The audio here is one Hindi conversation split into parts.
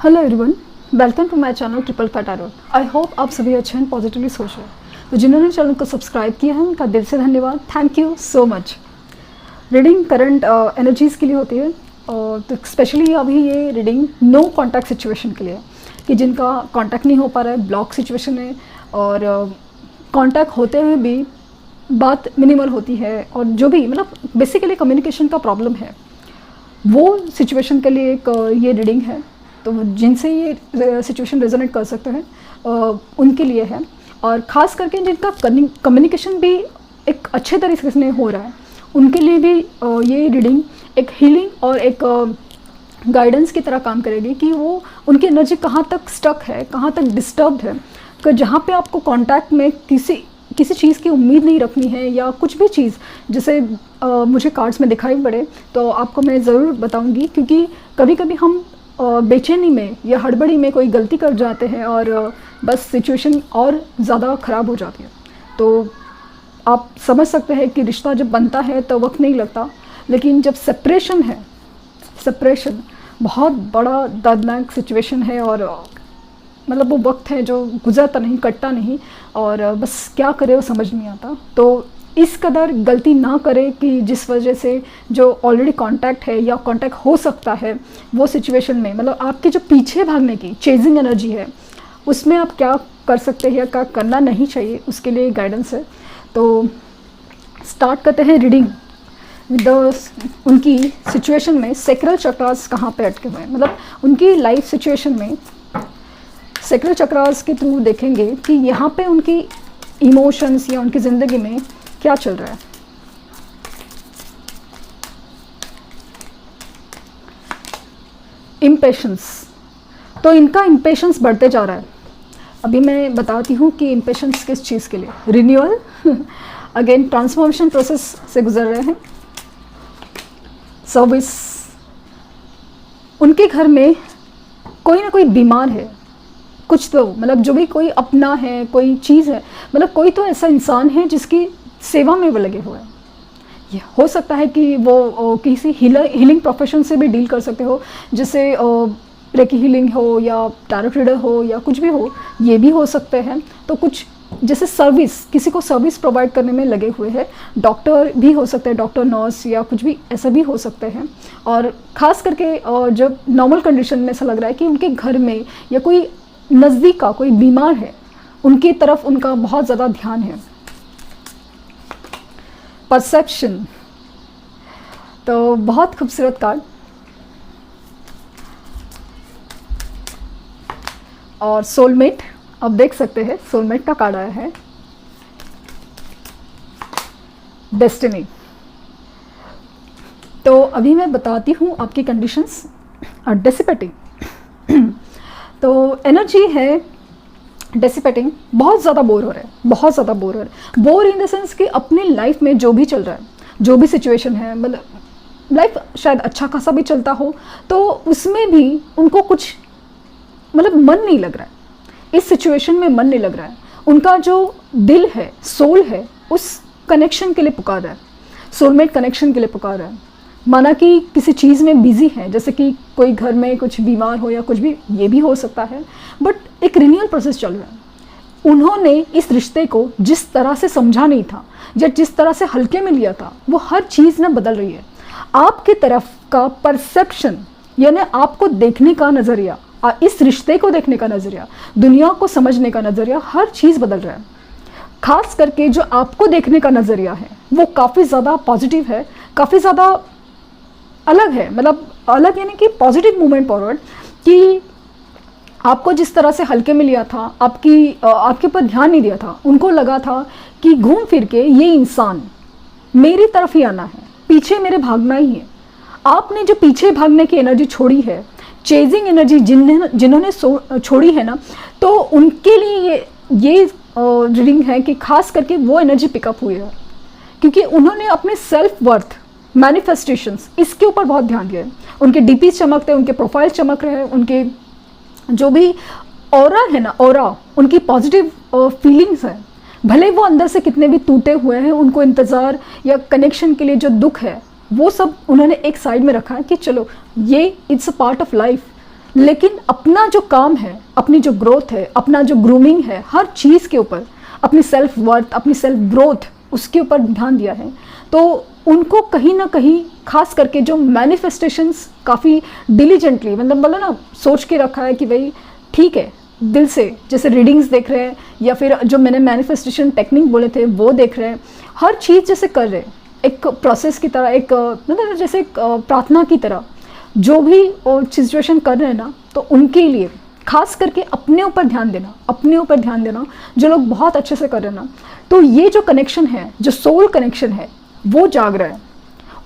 Hello everyone, welcome to my channel triple fat arrow. I hope आप सभी अच्छे हैं, पॉजिटिवली सोच रहे हैं। तो जिन्होंने चैनल को सब्सक्राइब किया है उनका दिल से धन्यवाद, thank you so much. Reading current energies के लिए होती है, तो स्पेशली अभी ये रीडिंग नो कॉन्टैक्ट सिचुएशन के लिए, कि जिनका कॉन्टैक्ट नहीं हो पा रहा है, ब्लॉक सिचुएशन है, और कॉन्टैक्ट होते हुए भी बात मिनिमल होती है, और जो भी मतलब बेसिकली कम्युनिकेशन का प्रॉब्लम है, वो सिचुएशन के लिए एक ये रीडिंग है। तो जिनसे ये सिचुएशन रेजोनेट कर सकते हैं उनके लिए है, और ख़ास करके जिनका कम्युनिकेशन भी एक अच्छे तरीके से नहीं हो रहा है उनके लिए भी ये रीडिंग एक हीलिंग और एक गाइडेंस की तरह काम करेगी कि वो उनकी एनर्जी कहाँ तक स्टक है, कहाँ तक डिस्टर्ब्ड है, कि जहाँ पे आपको कांटेक्ट में किसी चीज़ की उम्मीद नहीं रखनी है, या कुछ भी चीज़ जैसे मुझे कार्ड्स में दिखाई पड़े तो आपको मैं ज़रूर बताऊंगी, क्योंकि कभी कभी हम बेचैनी में या हड़बड़ी में कोई गलती कर जाते हैं और बस सिचुएशन और ज़्यादा ख़राब हो जाती है। तो आप समझ सकते हैं कि रिश्ता जब बनता है तो वक्त नहीं लगता, लेकिन जब सेपरेशन है, सेपरेशन बहुत बड़ा दर्दनाक सिचुएशन है, और मतलब वो वक्त है जो गुजरता नहीं, कटता नहीं, और बस क्या करे वो समझ नहीं आता। तो इस कदर गलती ना करें कि जिस वजह से जो ऑलरेडी कांटेक्ट है या कांटेक्ट हो सकता है वो सिचुएशन में, मतलब आपके जो पीछे भागने की चेजिंग एनर्जी है उसमें आप क्या कर सकते हैं या क्या करना नहीं चाहिए, उसके लिए गाइडेंस है। तो स्टार्ट करते हैं रीडिंग विद उनकी सिचुएशन में सेक्रल चक्रास कहाँ पे अटके हुए हैं, मतलब उनकी लाइफ सिचुएशन में सेक्रल चक्रास के थ्रू देखेंगे कि यहाँ पे उनकी इमोशंस या उनकी ज़िंदगी में क्या चल रहा है। इम्पेशंस, तो इनका इम्पेशंस बढ़ते जा रहा है। अभी मैं बताती हूँ कि इम्पेशंस किस चीज़ के लिए। रिन्यूअल अगेन ट्रांसफॉर्मेशन प्रोसेस से गुजर रहे हैं। सर्विस, उनके घर में कोई ना कोई बीमार है, कुछ तो मतलब जो भी कोई अपना है, कोई चीज़ है, मतलब कोई तो ऐसा इंसान है जिसकी सेवा में वो लगे हुए हैं। ये हो सकता है कि वो किसी हीलिंग प्रोफेशन से भी डील कर सकते हो, जैसे रेकी हीलिंग हो या टैरो रीडर हो या कुछ भी हो, ये भी हो सकते हैं। तो कुछ जैसे सर्विस, किसी को सर्विस प्रोवाइड करने में लगे हुए हैं। डॉक्टर भी हो सकते हैं, डॉक्टर नर्स या कुछ भी ऐसा भी हो सकते हैं। और ख़ास करके जब नॉर्मल कंडीशन में ऐसा लग रहा है कि उनके घर में या कोई नज़दीक का कोई बीमार है, उनकी तरफ उनका बहुत ज़्यादा ध्यान है। परसेप्शन, तो बहुत खूबसूरत कार्ड, और सोलमेट आप देख सकते हैं, सोलमेट का कार्ड आया है। डेस्टिनी, तो अभी मैं बताती हूँ आपकी कंडीशंस। डेसिपेटिंग, तो एनर्जी है डेसिपेटिंग, बहुत ज़्यादा बोर हो रहा है, बहुत ज़्यादा बोर हो रहा है। बोर इन द सेंस कि अपनी लाइफ में जो भी चल रहा है, जो भी सिचुएशन है, मतलब लाइफ शायद अच्छा खासा भी चलता हो तो उसमें भी उनको कुछ मतलब मन नहीं लग रहा है, इस सिचुएशन में मन नहीं लग रहा है। उनका जो दिल है, सोल है, उस कनेक्शन के लिए पुकार रहा है, सोलमेट कनेक्शन के लिए पुकार रहा है। माना कि किसी चीज़ में बिजी है, जैसे कि कोई घर में कुछ बीमार हो या कुछ भी, ये भी हो सकता है, बट एक रिन्यूअल प्रोसेस चल रहा है। उन्होंने इस रिश्ते को जिस तरह से समझा नहीं था या जिस तरह से हल्के में लिया था, वो हर चीज़ ना बदल रही है। आपकी तरफ का परसेप्शन, यानी आपको देखने का नज़रिया, इस रिश्ते को देखने का नज़रिया, दुनिया को समझने का नज़रिया, हर चीज़ बदल रहा है। खास करके जो आपको देखने का नज़रिया है वो काफ़ी ज़्यादा पॉजिटिव है, काफ़ी ज़्यादा अलग है, मतलब अलग यानी कि पॉजिटिव मूवमेंट फॉरवर्ड, कि आपको जिस तरह से हल्के में लिया था, आपके ऊपर ध्यान नहीं दिया था, उनको लगा था कि घूम फिर के ये इंसान मेरी तरफ ही आना है, पीछे मेरे भागना ही है। आपने जो पीछे भागने की एनर्जी छोड़ी है, चेजिंग एनर्जी जिन्होंने छोड़ी है ना, तो उनके लिए ये रीडिंग है कि खास करके वो एनर्जी पिकअप हुई है, क्योंकि उन्होंने अपने सेल्फ वर्थ, मैनिफेस्टेशंस, इसके ऊपर बहुत ध्यान दिया है। उनके डीपी चमकते हैं, उनके प्रोफाइल चमक रहे हैं, उनके जो भी ऑरा है ना, ऑरा, उनकी पॉजिटिव फीलिंग्स है। भले वो अंदर से कितने भी टूटे हुए हैं, उनको इंतज़ार या कनेक्शन के लिए जो दुख है वो सब उन्होंने एक साइड में रखा है कि चलो ये it's a part of life, लेकिन अपना जो काम है, अपनी जो ग्रोथ है, अपना जो ग्रूमिंग है, हर चीज़ के ऊपर अपनी सेल्फ वर्थ, अपनी सेल्फ ग्रोथ, उसके ऊपर ध्यान दिया है, तो उनको कहीं ना कहीं खास करके जो मैनिफेस्टेशंस काफ़ी डिलीजेंटली, मतलब बोलो ना, सोच के रखा है कि भाई ठीक है, दिल से, जैसे रीडिंग्स देख रहे हैं या फिर जो मैंने मैनिफेस्टेशन टेक्निक बोले थे वो देख रहे हैं, हर चीज़ जैसे कर रहे हैं एक प्रोसेस की तरह, एक मतलब जैसे एक प्रार्थना की तरह, जो भी सिचुएशन कर रहे हैं ना, तो उनके लिए खास करके अपने ऊपर ध्यान देना, अपने ऊपर ध्यान देना, जो लोग बहुत अच्छे से कर रहे हैं ना, तो ये जो कनेक्शन है, जो सोल कनेक्शन है, वो जाग रहा है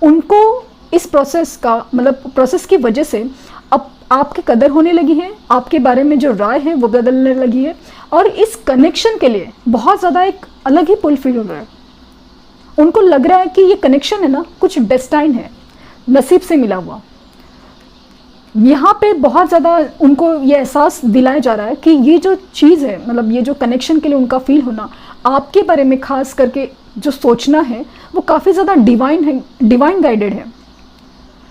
उनको। इस प्रोसेस का मतलब प्रोसेस की वजह से अब आपकी कदर होने लगी है, आपके बारे में जो राय है वो बदलने लगी है, और इस कनेक्शन के लिए बहुत ज़्यादा एक अलग ही पुल फील हो रहा है। उनको लग रहा है कि ये कनेक्शन है ना, कुछ डेस्टाइन है, नसीब से मिला हुआ। यहाँ पे बहुत ज़्यादा उनको ये एहसास दिलाया जा रहा है कि ये जो चीज़ है, मतलब ये जो कनेक्शन के लिए उनका फील होना, आपके बारे में खास करके जो सोचना है वो काफ़ी ज़्यादा डिवाइन है, डिवाइन गाइडेड है।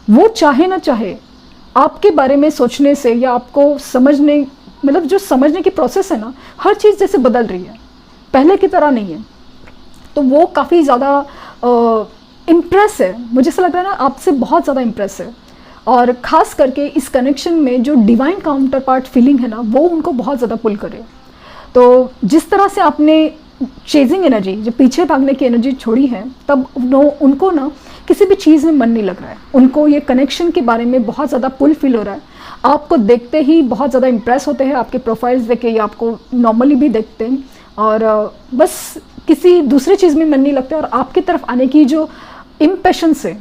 वो चाहे ना चाहे आपके बारे में सोचने से या आपको समझने, मतलब जो समझने की प्रोसेस है ना, हर चीज़ जैसे बदल रही है, पहले की तरह नहीं है। तो वो काफ़ी ज़्यादा इम्प्रेस है, मुझे ऐसा लग रहा है ना, आपसे बहुत ज़्यादा इम्प्रेस है। और ख़ास करके इस कनेक्शन में जो डिवाइन काउंटर पार्ट फीलिंग है ना, वो उनको बहुत ज़्यादा पुल करे। तो जिस तरह से आपने चेजिंग एनर्जी, जो पीछे भागने की एनर्जी छोड़ी है, तब उनको ना किसी भी चीज़ में मन नहीं लग रहा है। उनको ये कनेक्शन के बारे में बहुत ज़्यादा पुल फील हो रहा है। आपको देखते ही बहुत ज़्यादा इम्प्रेस होते हैं, आपके प्रोफाइल्स देख के या आपको नॉर्मली भी देखते हैं, और बस किसी दूसरी चीज़ में मन नहीं लगता। और आपकी तरफ आने की जो इम्पेशंस है,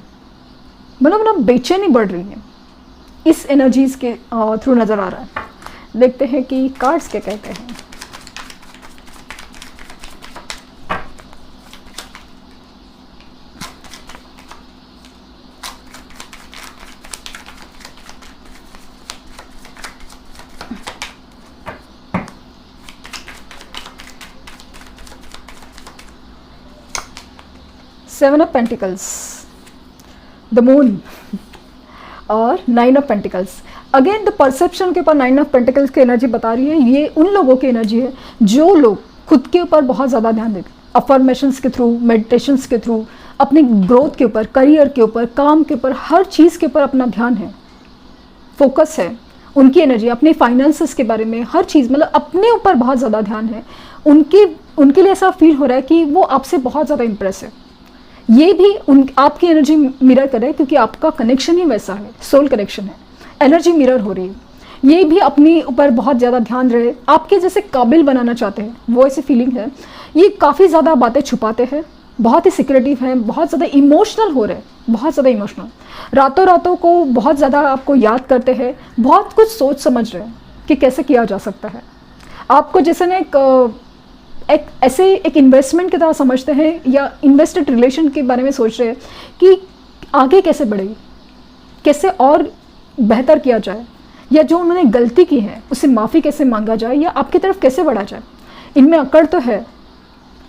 मतलब बेचैनी बढ़ रही है, इस एनर्जीज़ के थ्रू नज़र आ रहा है। देखते हैं कि कार्ड्स क्या कहते हैं। Seven of pentacles, the moon, और nine of pentacles. Again the perception के ऊपर नाइन ऑफ पेंटिकल्स की एनर्जी बता रही है। ये उन लोगों की एनर्जी है जो लोग खुद के ऊपर बहुत ज़्यादा ध्यान देते हैं, अफर्मेशंस के थ्रू, मेडिटेशंस के थ्रू, अपनी ग्रोथ के ऊपर, करियर के ऊपर, काम के ऊपर, हर चीज़ के ऊपर अपना ध्यान है, फोकस है। उनकी एनर्जी अपने फाइनेंसेस के बारे में, हर चीज़, मतलब अपने ऊपर बहुत ज़्यादा ध्यान है। उनके लिए ऐसा फील हो रहा है कि वो आपसे बहुत ज़्यादा इम्प्रेस है। ये भी आपकी एनर्जी मिरर करे, क्योंकि आपका कनेक्शन ही वैसा है, सोल कनेक्शन है, एनर्जी मिरर हो रही है। ये भी अपने ऊपर बहुत ज़्यादा ध्यान रहे, आपके जैसे काबिल बनाना चाहते हैं, वो ऐसी फीलिंग है। ये काफ़ी ज़्यादा बातें छुपाते हैं, बहुत ही सिक्रेटिव हैं, बहुत ज़्यादा इमोशनल हो रहे हैं, बहुत ज़्यादा इमोशनल, रातों रातों को बहुत ज़्यादा आपको याद करते हैं, बहुत कुछ सोच समझ रहे हैं कि कैसे किया जा सकता है। आपको जैसे ना एक इन्वेस्टमेंट की तरह समझते हैं, या इन्वेस्टेड रिलेशन के बारे में सोच रहे हैं कि आगे कैसे बढ़ेगी, कैसे और बेहतर किया जाए, या जो उन्होंने गलती की है उससे माफ़ी कैसे मांगा जाए, या आपकी तरफ कैसे बढ़ा जाए। इनमें अकड़ तो है,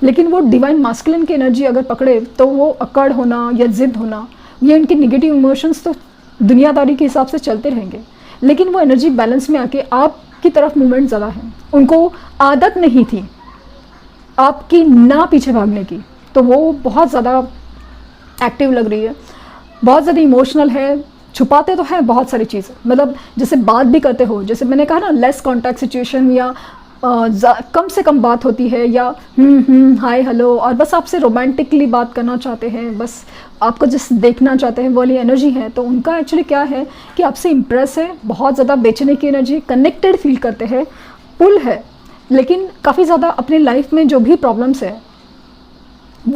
लेकिन वो डिवाइन मास्कुलिन की एनर्जी अगर पकड़े तो वो अकड़ होना या ज़िद होना, ये इनके नेगेटिव इमोशंस तो दुनियादारी के हिसाब से चलते रहेंगे, लेकिन वो एनर्जी बैलेंस में आके आपकी तरफ मूवमेंट ज़्यादा है। उनको आदत नहीं थी आपकी ना पीछे भागने की, तो वो बहुत ज़्यादा एक्टिव लग रही है, बहुत ज़्यादा इमोशनल है। छुपाते तो हैं बहुत सारी चीज़ें, मतलब जैसे बात भी करते हो, जैसे मैंने कहा ना, लेस कॉन्टैक्ट सिचुएशन, या कम से कम बात होती है, या हाय हेलो, और बस आपसे रोमांटिकली बात करना चाहते हैं, बस आपको जिस देखना चाहते हैं वो वाली एनर्जी है। तो उनका एक्चुअली क्या है कि आपसे इम्प्रेस है, बहुत ज़्यादा बेचने की एनर्जी, कनेक्टेड फील करते हैं, पुल है, लेकिन काफ़ी ज़्यादा अपने लाइफ में जो भी प्रॉब्लम्स है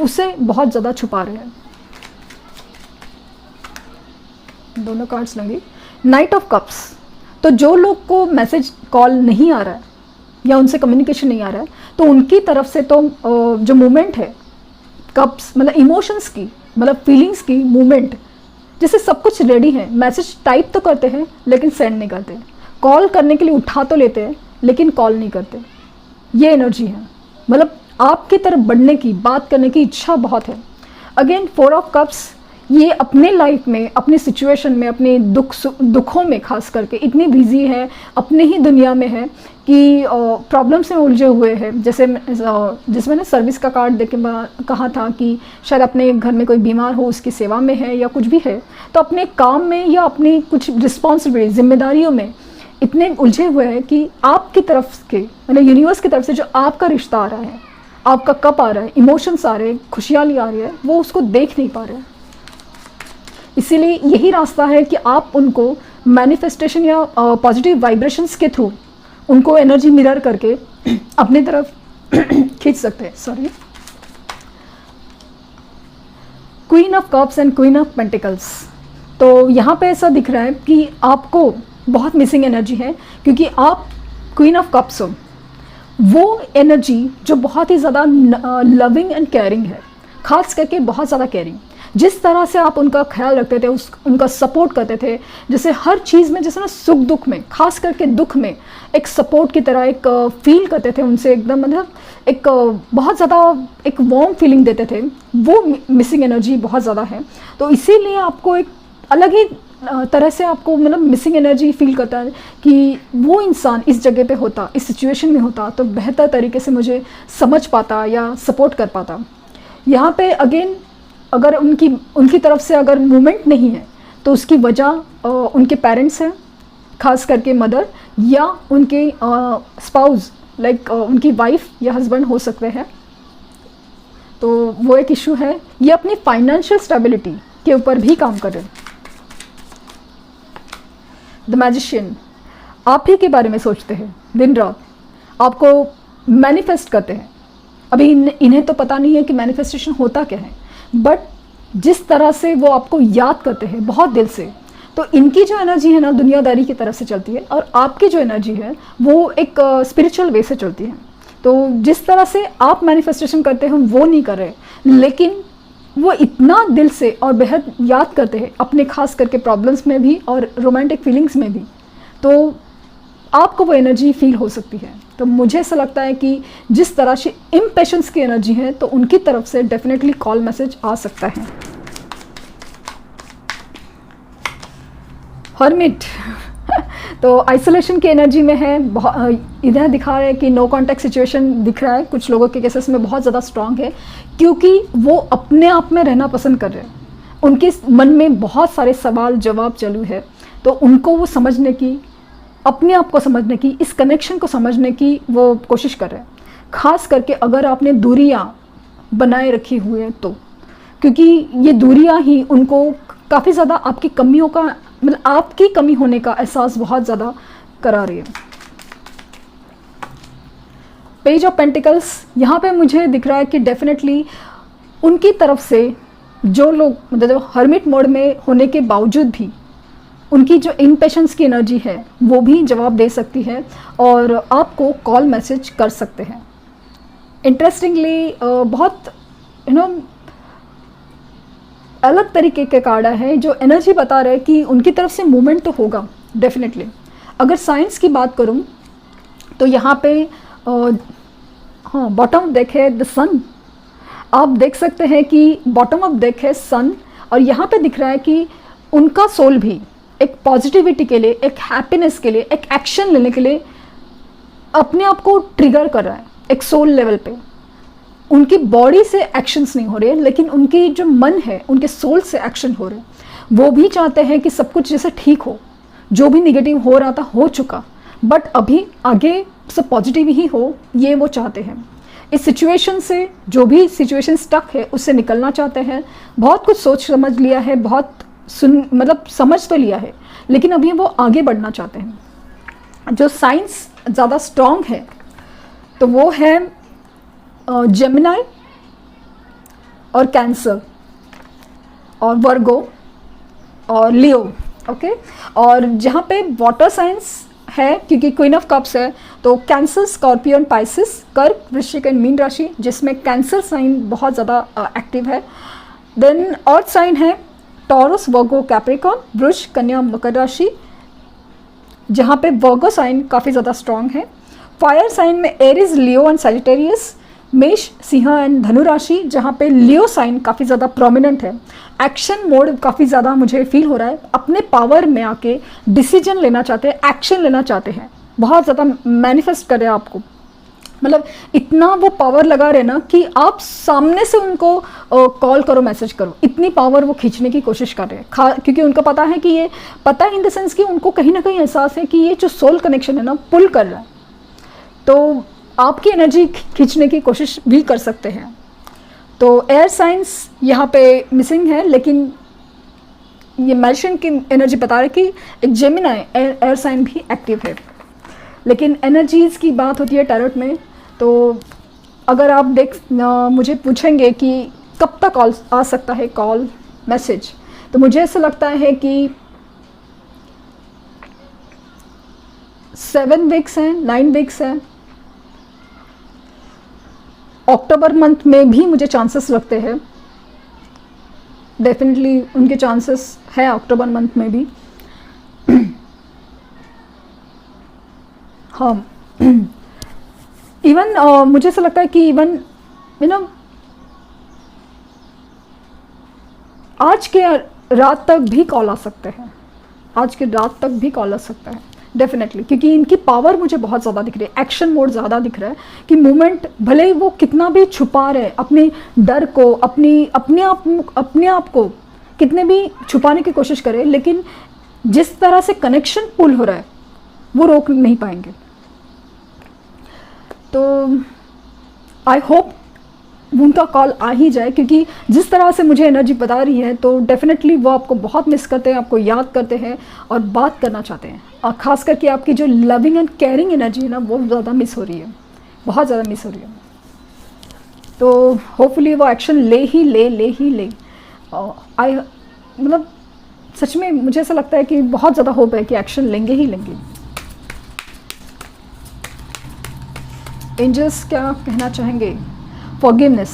उसे बहुत ज़्यादा छुपा रहे हैं। दोनों कार्ड्स लगी, नाइट ऑफ कप्स। तो जो लोग को मैसेज कॉल नहीं आ रहा है या उनसे कम्युनिकेशन नहीं आ रहा है, तो उनकी तरफ से तो जो मूवमेंट है, कप्स मतलब इमोशंस की, मतलब फीलिंग्स की मूवमेंट, जैसे सब कुछ रेडी है, मैसेज टाइप तो करते हैं लेकिन सेंड नहीं करते, कॉल करने के लिए उठा तो लेते हैं लेकिन कॉल नहीं करते। ये एनर्जी है, मतलब आपकी तरफ बढ़ने की, बात करने की इच्छा बहुत है। अगेन 4 ऑफ कप्स, ये अपने लाइफ में, अपने सिचुएशन में, अपने दुखों में खास करके इतनी बिजी है, अपने ही दुनिया में है कि प्रॉब्लम से उलझे हुए हैं। जैसे जिसमें ना सर्विस का कार्ड देख के कहा था कि शायद अपने घर में कोई बीमार हो, उसकी सेवा में है या कुछ भी है, तो अपने काम में या अपनी कुछ रिस्पॉन्सिबिलिटी, जिम्मेदारियों में इतने उलझे हुए हैं कि आपकी तरफ के, मतलब यूनिवर्स की तरफ से जो आपका रिश्ता आ रहा है, आपका कप आ रहा है, इमोशंस आ रहे हैं, खुशहाली आ रही है, वो उसको देख नहीं पा रहे हैं। इसीलिए यही रास्ता है कि आप उनको मैनिफेस्टेशन या पॉजिटिव वाइब्रेशंस के थ्रू उनको एनर्जी मिरर करके अपने तरफ खींच सकते हैं। Sorry, queen of cups and queen of pentacles. तो यहाँ पे ऐसा दिख रहा है कि आपको बहुत मिसिंग एनर्जी है, क्योंकि आप क्वीन ऑफ कप्स हो। वो एनर्जी जो बहुत ही ज़्यादा लविंग एंड केयरिंग है, खास करके बहुत ज़्यादा केयरिंग। जिस तरह से आप उनका ख्याल रखते थे, उनका सपोर्ट करते थे, जैसे हर चीज़ में, जैसे ना सुख दुख में, खास करके दुख में एक सपोर्ट की तरह एक फील करते थे उनसे, एकदम मतलब एक बहुत ज़्यादा एक वार्म फीलिंग देते थे, वो मिसिंग एनर्जी बहुत ज़्यादा है। तो इसीलिए आपको एक अलग ही तरह से आपको मतलब मिसिंग एनर्जी फील करता है कि वो इंसान इस जगह पे होता, इस सिचुएशन में होता, तो बेहतर तरीके से मुझे समझ पाता या सपोर्ट कर पाता। यहाँ पे अगेन अगर उनकी तरफ से अगर मूवमेंट नहीं है, तो उसकी वजह उनके पेरेंट्स हैं, खास करके मदर, या उनके स्पाउस लाइक उनकी वाइफ या हस्बैंड हो सकते हैं। तो वो एक इशू है। ये अपनी फाइनेंशियल स्टेबिलिटी के ऊपर भी काम कर रहे हैं। द मैजिशियन, आप ही के बारे में सोचते हैं दिन रात, आपको मैनिफेस्ट करते हैं। अभी इन्हें तो पता नहीं है कि मैनिफेस्टेशन होता क्या है, बट जिस तरह से वो आपको याद करते हैं बहुत दिल से, तो इनकी जो एनर्जी है ना दुनियादारी की तरफ से चलती है, और आपकी जो एनर्जी है वो एक स्पिरिचुअल वे से चलती है। तो जिस तरह से आप मैनिफेस्टेशन करते हैं वो नहीं कर रहे, लेकिन वो इतना दिल से और बेहद याद करते हैं अपने, खास करके प्रॉब्लम्स में भी और रोमांटिक फीलिंग्स में भी, तो आपको वो एनर्जी फील हो सकती है। तो मुझे ऐसा लगता है कि जिस तरह से इम्पेशंस की एनर्जी है, तो उनकी तरफ से डेफिनेटली कॉल मैसेज आ सकता है। हर्मिट तो आइसोलेशन की एनर्जी में है, इधर दिखा रहे हैं कि नो कॉन्टैक्ट सिचुएशन दिख रहा है, कुछ लोगों के केसेस में बहुत ज़्यादा स्ट्रांग है, क्योंकि वो अपने आप में रहना पसंद कर रहे हैं। उनके मन में बहुत सारे सवाल जवाब चालू है, तो उनको वो समझने की, अपने आप को समझने की, इस कनेक्शन को समझने की वो कोशिश कर रहे हैं। खास करके अगर आपने दूरियां बनाए रखी हुई हैं तो, क्योंकि ये दूरियां ही उनको काफ़ी ज़्यादा आपकी कमियों का, मतलब आपकी कमी होने का एहसास बहुत ज़्यादा करा रही है। पेज ऑफ पेंटिकल्स, यहाँ पे मुझे दिख रहा है कि डेफिनेटली उनकी तरफ से जो लोग मतलब हर्मिट मोड में होने के बावजूद भी उनकी जो इम्पेशंस की एनर्जी है वो भी जवाब दे सकती है और आपको कॉल मैसेज कर सकते हैं। इंटरेस्टिंगली बहुत अलग तरीके के कार्ड है जो एनर्जी बता रहे हैं कि उनकी तरफ से मूवमेंट तो होगा डेफिनेटली। अगर साइंस की बात करूं तो यहाँ पे हाँ बॉटम डेक है द सन, आप देख सकते हैं कि बॉटम ऑफ डेक है सन, और यहाँ पे दिख रहा है कि उनका सोल भी एक पॉजिटिविटी के लिए, एक हैप्पीनेस के लिए, एक एक्शन लेने के लिए अपने आप को ट्रिगर कर रहा है एक सोल लेवल पे। उनकी बॉडी से एक्शंस नहीं हो रहे, लेकिन उनकी जो मन है उनके सोल से एक्शन हो रहे हैं। वो भी चाहते हैं कि सब कुछ जैसे ठीक हो, जो भी निगेटिव हो रहा था हो चुका, बट अभी आगे सब पॉजिटिव ही हो, ये वो चाहते हैं। इस सिचुएशन से, जो भी सिचुएशन स्टक है उससे निकलना चाहते हैं। बहुत कुछ सोच समझ लिया है, बहुत मतलब समझ तो लिया है, लेकिन अभी वो आगे बढ़ना चाहते हैं। जो साइंस ज़्यादा स्ट्रॉन्ग है तो वो है जेमिनाई और कैंसर और वर्गो और लियो, ओके। और जहाँ पे वाटर साइंस है, क्योंकि क्वीन ऑफ कप्स है, तो कैंसर, स्कॉर्पियन, पाइसिस, कर्क, वृश्चिक एंड मीन राशि, जिसमें कैंसर साइन बहुत ज़्यादा एक्टिव है। देन अर्थ साइन है टॉरस, वर्गो, कैप्रिकॉर्न, वृष, कन्या, मकर राशि, जहाँ पे वर्गो साइन काफ़ी ज़्यादा स्ट्रॉन्ग है। फायर साइन में एरिस, लियो एंड सैजिटेरियस, मेष, सिंह एंड धनु राशि, जहाँ पे लियो साइन काफ़ी ज़्यादा प्रोमिनेंट है। एक्शन मोड काफ़ी ज़्यादा मुझे फील हो रहा है, अपने पावर में आके डिसीजन लेना चाहते हैं, एक्शन लेना चाहते हैं, बहुत ज़्यादा मैनिफेस्ट कर रहे हैं आपको। मतलब इतना वो पावर लगा रहे ना कि आप सामने से उनको कॉल करो, मैसेज करो, इतनी पावर वो खींचने की कोशिश कर रहे हैं। क्योंकि उनको पता है कि ये पता है इन द सेंस कि उनको कहीं ना कहीं एहसास है कि ये जो सोल कनेक्शन है ना पुल कर रहा है, तो आपकी एनर्जी खींचने की कोशिश भी कर सकते हैं। तो एयर साइंस यहाँ पे मिसिंग है, लेकिन ये मैशन की एनर्जी बता रही है कि एक जेमिनाई एयर साइन भी एक्टिव है। लेकिन एनर्जीज़ की बात होती है टैरोट में, तो अगर आप मुझे पूछेंगे कि कब तक कॉल आ सकता है, कॉल मैसेज, तो मुझे ऐसा लगता है कि 7 वीक्स हैं, 9 वीक्स हैं। अक्टूबर मंथ में भी मुझे चांसेस लगते हैं, डेफिनेटली उनके चांसेस है अक्टूबर मंथ में भी। हाँ, इवन मुझे ऐसा लगता है कि इवन आज के रात तक भी कॉल आ सकते हैं, आज के रात तक भी कॉल आ सकता है डेफिनेटली, क्योंकि इनकी पावर मुझे बहुत ज़्यादा दिख रही है। एक्शन मोड ज़्यादा दिख रहा है कि मूवमेंट, भले ही वो कितना भी छुपा रहे अपने डर को, अपने आप को कितने भी छुपाने की कोशिश करें, लेकिन जिस तरह से कनेक्शन पुल हो रहा है वो रोक नहीं पाएंगे। तो आई होप उनका कॉल आ ही जाए, क्योंकि जिस तरह से मुझे एनर्जी बता रही है तो डेफिनेटली वो आपको बहुत मिस करते हैं, आपको याद करते हैं और बात करना चाहते हैं। और ख़ास करके आपकी जो लविंग एंड केयरिंग एनर्जी है ना, वो ज़्यादा मिस हो रही है, बहुत ज़्यादा मिस हो रही है। तो होपफुली वो एक्शन ले ही ले। मतलब सच में मुझे ऐसा लगता है कि बहुत ज़्यादा होप है कि एक्शन लेंगे ही लेंगे। एंजल्स क्या कहना चाहेंगे? फॉरगिवनेस,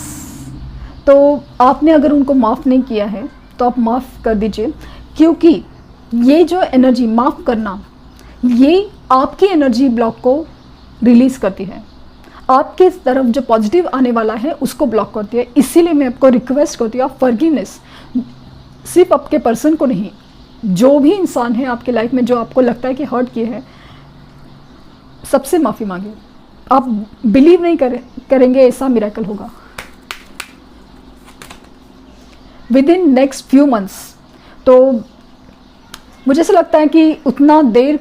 तो आपने अगर उनको माफ़ नहीं किया है तो आप माफ़ कर दीजिए, क्योंकि ये जो एनर्जी माफ़ करना, ये आपकी एनर्जी ब्लॉक को रिलीज़ करती है, आपके तरफ जो पॉजिटिव आने वाला है उसको ब्लॉक करती है। इसीलिए मैं आपको रिक्वेस्ट करती हूँ, आप फॉरगिवनेस सिर्फ आपके पर्सन को नहीं, जो भी इंसान है आपके लाइफ में जो आपको लगता है कि हर्ट किए हैं, सबसे माफ़ी मांगे। आप बिलीव नहीं करेंगे ऐसा मिरेकल होगा with in next few months. तो मुझे ऐसा लगता है कि उतना देर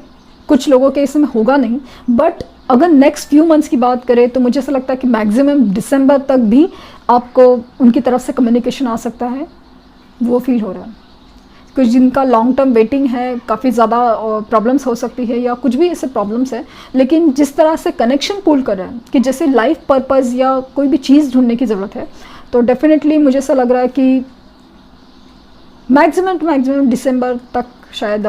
कुछ लोगों के इसमें होगा नहीं, बट अगर नेक्स्ट फ्यू मंथ्स की बात करें तो मुझे ऐसा लगता है कि मैक्सिमम दिसंबर तक भी आपको उनकी तरफ से कम्युनिकेशन आ सकता है, वो फील हो रहा है। कुछ जिनका लॉन्ग टर्म वेटिंग है, काफ़ी ज़्यादा प्रॉब्लम्स हो सकती है या कुछ भी ऐसे प्रॉब्लम्स है, लेकिन जिस तरह से कनेक्शन पुल कर रहा है कि जैसे लाइफ पर्पस या कोई भी चीज़ ढूंढने की ज़रूरत है, तो डेफिनेटली मुझे ऐसा लग रहा है कि मैक्सिमम टू मैक्सिमम दिसंबर तक शायद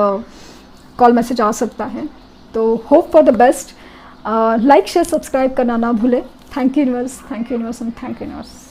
कॉल मैसेज आ सकता है। तो hope for the best. Like share subscribe करना ना भूलें। Thank you universe, thank you universe and thank you universe.